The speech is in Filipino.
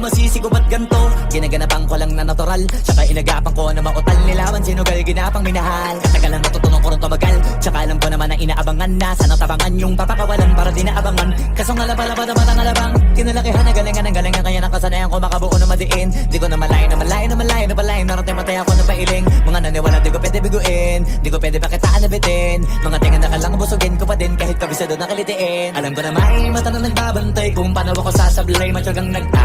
masisi ko ba't ganto? Ginaganapan ko lang na natural, tsaka inagapan ko na mautal nilawan. Sinugal ginapang minahal, katagalan natutunan ko rin tumagal. Tsaka alam ko naman na inaabangan na sana tabangan yung papakawalan para di naabangan. Kaso nga laba-laba na batang alabang, kinalakihan na galingan ng galingan. Kaya nakasanayan ko makabuo na madiin. Di ko na malayo na malayo na malayo na balayo. Narating matay ako na pailing. Mga naniwala di ko pwede biguin, di ko pwede pakitaan na bitin. Mga tinga na kalang busugin ko pa din kahit kabisado na kalitiin. Alam ko na may mata na nagbabantay kung paano ako sasablay. Matyagang